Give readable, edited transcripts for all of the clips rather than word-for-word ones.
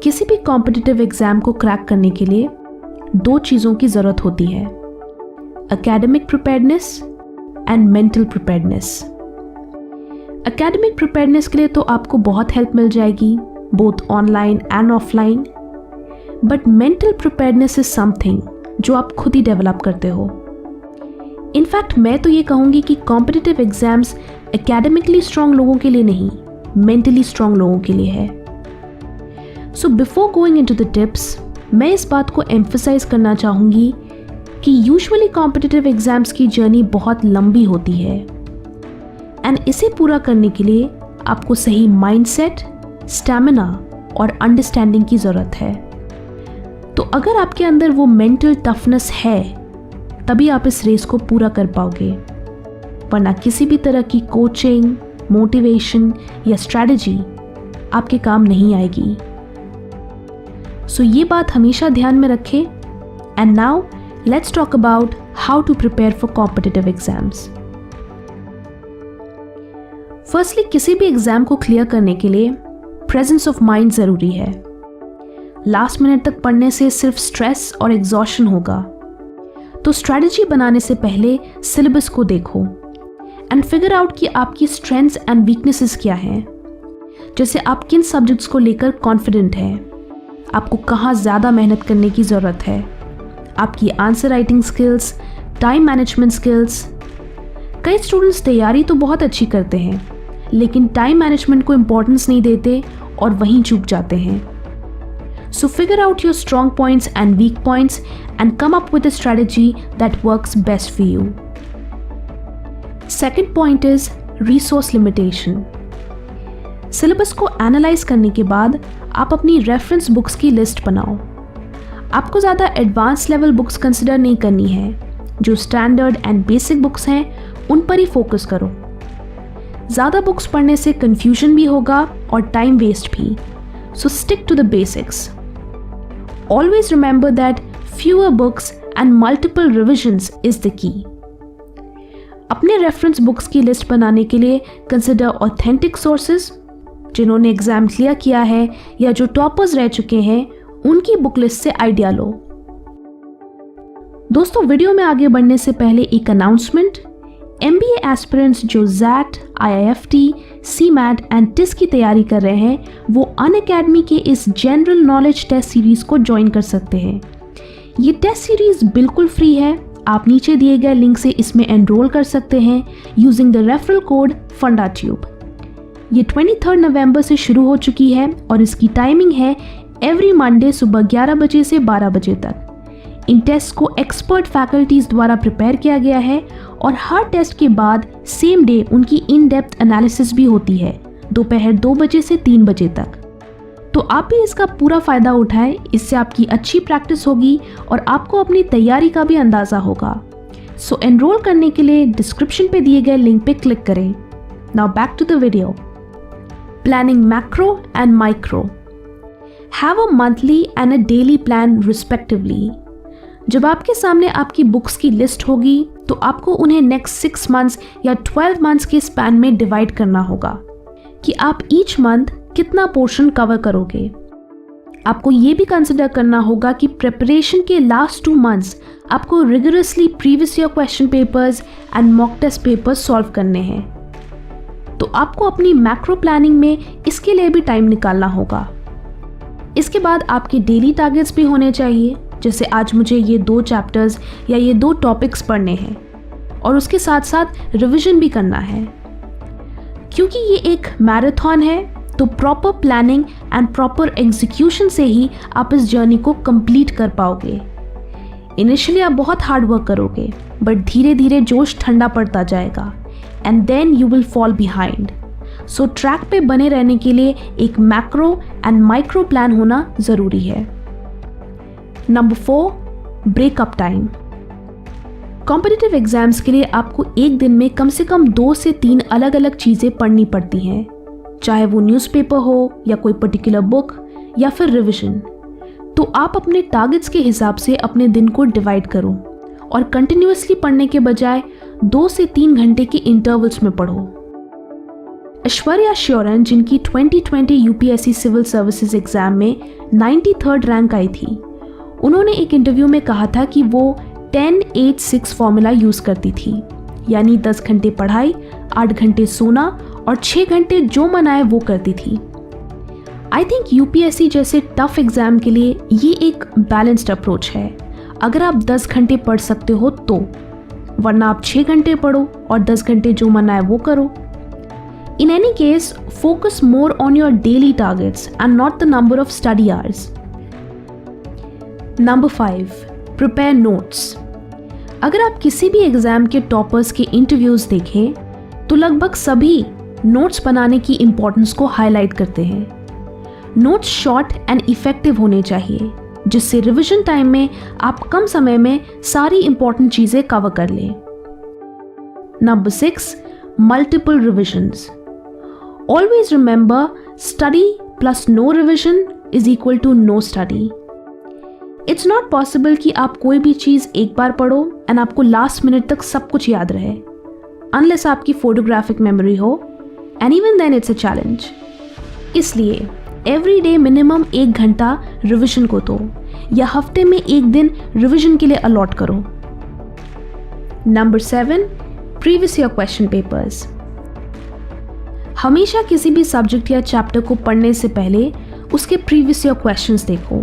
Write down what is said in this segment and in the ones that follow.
किसी भी competitive exam को क्रैक करने के लिए दो चीज़ों की ज़रूरत होती है, academic preparedness and mental preparedness. Academic preparedness के लिए तो आपको बहुत हेल्प मिल जाएगी, both online and offline, but mental preparedness is something जो आप खुद ही डेवलप करते हो। इनफैक्ट मैं तो ये कहूँगी कि कॉम्पिटिटिव एग्जाम्स एकेडमिकली स्ट्रांग लोगों के लिए नहीं, मेंटली स्ट्रांग लोगों के लिए है। So before going into the tips, मैं इस बात को एम्फसाइज करना चाहूँगी कि यूजुअली कॉम्पिटिटिव एग्जाम्स की जर्नी बहुत लंबी होती है एंड इसे पूरा करने के लिए आपको सही माइंडसेट, स्टैमिना और अंडरस्टैंडिंग की ज़रूरत है। तो अगर आपके अंदर वो मेंटल टफनेस है तभी आप इस रेस को पूरा कर पाओगे, वरना किसी भी तरह की कोचिंग, मोटिवेशन या स्ट्रैटेजी आपके काम नहीं आएगी। सो ये बात हमेशा ध्यान में रखें। And now let's talk about how to prepare for competitive exams. Firstly, किसी भी एग्जाम को क्लियर करने के लिए प्रेजेंस ऑफ माइंड ज़रूरी है। लास्ट मिनट तक पढ़ने से सिर्फ स्ट्रेस और एग्जॉशन होगा। तो स्ट्रैटेजी बनाने से पहले सिलेबस को देखो एंड फिगर आउट कि आपकी स्ट्रेंथ्स एंड वीकनेसेस क्या हैं। जैसे आप किन सब्जेक्ट्स को लेकर कॉन्फिडेंट हैं, आपको कहाँ ज़्यादा मेहनत करने की ज़रूरत है, आपकी answer writing skills, time management skills. कई स्टूडेंट्स तैयारी तो बहुत अच्छी करते हैं लेकिन टाइम मैनेजमेंट को इम्पोर्टेंस नहीं देते और वहीं चूक जाते हैं। So figure out your strong points and weak points and come up with a strategy that works best for you. Second point is resource limitation. Syllabus को एनालाइज करने के बाद आप अपनी रेफरेंस बुक्स की लिस्ट बनाओ। आपको ज़्यादा एडवांस लेवल बुक्स कंसिडर नहीं करनी है, जो स्टैंडर्ड एंड बेसिक बुक्स हैं उन पर ही फोकस करो। ज़्यादा बुक्स पढ़ने से कंफ्यूजन भी होगा और टाइम वेस्ट भी, so stick to the basics. Always remember that fewer books and multiple revisions is the key. अपने रेफरेंस बुक्स की लिस्ट बनाने के लिए कंसिडर ऑथेंटिक सोर्सेज, जिन्होंने एग्जाम क्लियर किया है या जो टॉपर्स रह चुके हैं, उनकी बुक लिस्ट से आइडिया लो। दोस्तों, वीडियो में आगे बढ़ने से पहले एक अनाउंसमेंट। MBA एस्पिरेंट्स जो ZAT, IIFT, CMAT and TIS की तैयारी कर रहे हैं, वो अनअकैडमी के इस जनरल नॉलेज टेस्ट सीरीज़ को ज्वाइन कर सकते हैं। ये टेस्ट सीरीज़ बिल्कुल फ्री है। आप नीचे दिए गए लिंक से इसमें एनरोल कर सकते हैं using the referral code FundaTube। ये 23 नवंबर से शुरू हो चुकी है और इसकी टाइमिंग है एवरी मंडे सुबह 11 बजे से 12 बजे तक। इन टेस्ट को एक्सपर्ट फैकल्टीज द्वारा प्रिपेयर किया गया है और हर टेस्ट के बाद सेम डे उनकी इन डेप्थ एनालिसिस भी होती है, दोपहर 2 बजे से 3 बजे तक। तो आप भी इसका पूरा फ़ायदा उठाएं, इससे आपकी अच्छी प्रैक्टिस होगी और आपको अपनी तैयारी का भी अंदाज़ा होगा। सो एनरोल करने के लिए डिस्क्रिप्शन पे दिए गए लिंक पे क्लिक करें। Now back to the video. Planning macro and micro. Have a monthly and a daily plan respectively. जब आपके सामने आपकी बुक्स की लिस्ट होगी तो आपको उन्हें नेक्स्ट 6 मंथ्स या 12 मंथ्स के स्पैन में डिवाइड करना होगा कि आप ईच मंथ कितना पोर्शन कवर करोगे। आपको ये भी कंसिडर करना होगा कि प्रिपरेशन के लास्ट 2 मंथ्स आपको rigorously previous year question papers and mock test papers solve करने हैं। तो आपको अपनी मैक्रो प्लानिंग में इसके लिए भी टाइम निकालना होगा। इसके बाद आपके डेली टारगेट्स भी होने चाहिए, जैसे आज मुझे ये 2 चैप्टर्स या ये 2 टॉपिक्स पढ़ने हैं और उसके साथ साथ रिवीजन भी करना है। क्योंकि ये एक मैराथन है तो proper planning and proper execution से ही आप इस जर्नी को कंप्लीट कर पाओगे। इनिशियली आप बहुत हार्ड वर्क करोगे बट धीरे धीरे जोश ठंडा पड़ता जाएगा and then you will fall behind. So track पे बने रहने के लिए एक मैक्रो एंड माइक्रो प्लान होना ज़रूरी है। Number 4, breakup time. Competitive exams के लिए आपको एक दिन में कम से कम 2 से 3 अलग अलग चीज़ें पढ़नी पड़ती हैं, चाहे वो न्यूज़पेपर हो या कोई पर्टिकुलर बुक या फिर रिवीजन। तो आप अपने टारगेट्स के हिसाब से अपने दिन को डिवाइड करो और कंटिन्यूअसली पढ़ने के बजाय 2 से 3 घंटे के इंटरवल्स में पढ़ो। ऐश्वर्या श्योरन, जिनकी 2020 यूपीएससी सिविल सर्विसेज एग्जाम में 93rd रैंक आई थी, उन्होंने एक इंटरव्यू में कहा था कि वो 10-8-6 फॉर्मूला यूज करती थी, यानी 10 घंटे पढ़ाई, 8 घंटे सोना और 6 घंटे जो मन आए वो करती थी। आई थिंक यूपीएससी जैसे टफ एग्जाम के लिए ये एक बैलेंस्ड अप्रोच है। अगर आप 10 घंटे पढ़ सकते हो तो, वरना आप 6 घंटे पढ़ो और 10 घंटे जो मन आए वो करो। In any case, focus more on your daily targets and not the number of study hours. Number 5. Prepare notes. अगर आप किसी भी एग्जाम के टॉपर्स के इंटरव्यूज देखें तो लगभग सभी नोट्स बनाने की इंपॉर्टेंस को हाईलाइट करते हैं। नोट्स शॉर्ट एंड इफेक्टिव होने चाहिए, जिससे रिवीजन टाइम में आप कम समय में सारी इंपॉर्टेंट चीजें कवर कर लें। Number 6. Multiple revisions. Always remember, study plus no revision is equal to no study. It's not possible कि आप कोई भी चीज़ एक बार पढ़ो and आपको लास्ट मिनट तक सब कुछ याद रहे, unless आपकी फोटोग्राफिक मेमोरी हो, and even then it's a challenge. इसलिए एवरी डे मिनिमम 1 घंटा रिविजन को दो, या हफ्ते में 1 दिन रिविजन के लिए अलॉट करो। Number 7. Previous year question papers. हमेशा किसी भी सब्जेक्ट या चैप्टर को पढ़ने से पहले उसके प्रीवियस ईयर क्वेश्चंस देखो,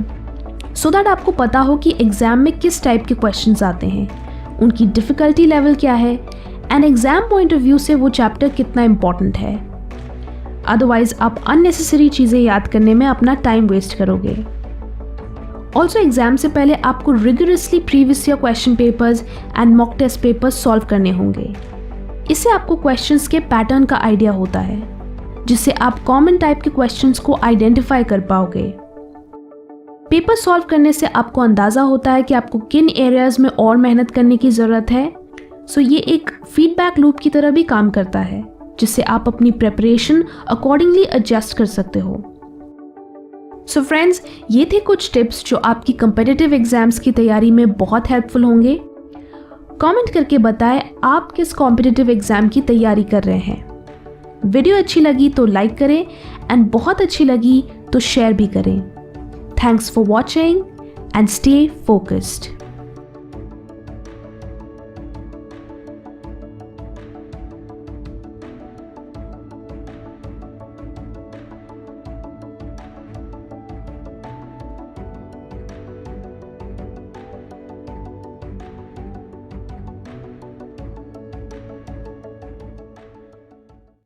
सो दैट आपको पता हो कि एग्जाम में किस टाइप के क्वेश्चंस आते हैं, उनकी डिफ़िकल्टी लेवल क्या है, and exam point of view से वो चैप्टर कितना इम्पॉर्टेंट है। अदरवाइज आप अननेसेसरी चीज़ें याद करने में अपना टाइम वेस्ट करोगे। ऑल्सो एग्जाम से पहले आपको rigorously previous year question papers and mock test papers solve करने होंगे। इससे आपको क्वेश्चंस के पैटर्न का आइडिया होता है, जिससे आप कॉमन टाइप के क्वेश्चंस को आइडेंटिफाई कर पाओगे। पेपर सॉल्व करने से आपको अंदाज़ा होता है कि आपको किन एरियाज में और मेहनत करने की ज़रूरत है। सो ये एक फीडबैक लूप की तरह भी काम करता है, जिससे आप अपनी प्रेपरेशन अकॉर्डिंगली एडजस्ट कर सकते हो। सो फ्रेंड्स, ये थे कुछ टिप्स जो आपकी कम्पिटिटिव एग्जाम्स की तैयारी में बहुत हेल्पफुल होंगे। कमेंट करके बताएं आप किस कॉम्पिटिटिव एग्जाम की तैयारी कर रहे हैं। वीडियो अच्छी लगी तो लाइक करें एंड बहुत अच्छी लगी तो शेयर भी करें। Thanks for watching and stay focused.